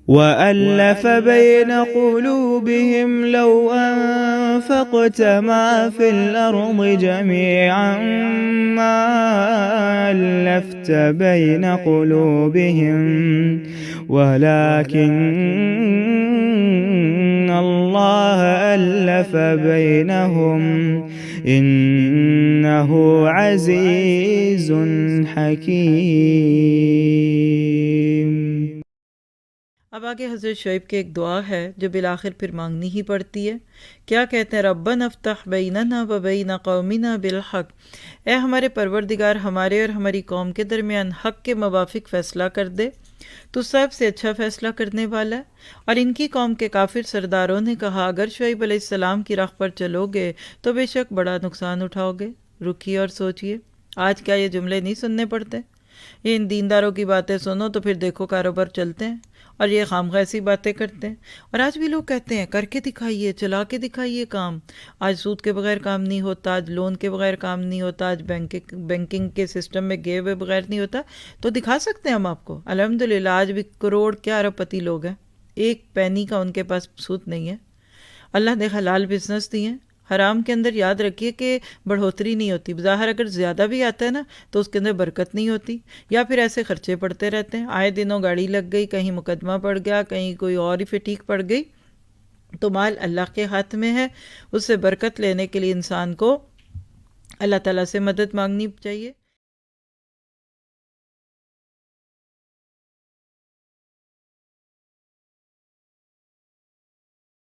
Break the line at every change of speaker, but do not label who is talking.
वअल्लफ़ ban क़ुलूबिहिम लौ अनफ़क़त मा fill अर्ज़ि जमीअन मा अल्लफ़्त ban क़ुलूबिहिम वलाकिन्न अल्लाह अल्लफ़ बैनहुम इन्नहु अज़ीज़ुन हकीम।
अब आगे हज़रत शुएब की एक दुआ है जो बिलाखिर फिर मांगनी ही पड़ती है। क्या कहते हैं? रब्बना अफ्तह बैनना व बैन कौमिना बिलहक़, ए हमारे परवरदिगार हमारे और हमारी कौम के दरमियान हक़ के मुवाफ़िक फ़ैसला कर दे, तो सबसे अच्छा फ़ैसला करने वाला है। और इनकी कौम के काफिर सरदारों ने कहा, अगर शुएब अलैहिस्सलाम की राह पर चलोगे तो बेशक बड़ा नुकसान उठाओगे। रुकिए और सोचिए, आज क्या ये जुमले नहीं सुनने पड़ते? ये इन दीनदारों की बातें सुनो तो फिर देखो कारोबार चलते हैं, और ये खामखा ऐसी बातें करते हैं। और आज भी लोग कहते हैं करके दिखाइए, चला के दिखाइए काम। आज सूद के बगैर काम नहीं होता, आज लोन के बगैर काम नहीं होता, आज बैंकिंग के सिस्टम में गए हुए बगैर नहीं होता। तो दिखा सकते हैं हम आपको। अल्हम्दुलिल्लाह आज भी करोड़ के अरबपति लोग हैं, एक पैनी का उनके पास सूद नहीं है। अल्लाह ने हलाल बिजनेस दिए हैं। हराम के अंदर याद रखिए कि बढ़ोतरी नहीं होती। ज़ाहिर अगर ज़्यादा भी आता है ना तो उसके अंदर बरकत नहीं होती, या फिर ऐसे खर्चे पड़ते रहते हैं। आए दिनों गाड़ी लग गई, कहीं मुकदमा पड़ गया, कहीं कोई और ही फिटीक पड़ गई। तो माल अल्लाह के हाथ में है, उससे बरकत लेने के लिए इंसान को अल्लाह ताला से मदद मांगनी चाहिए।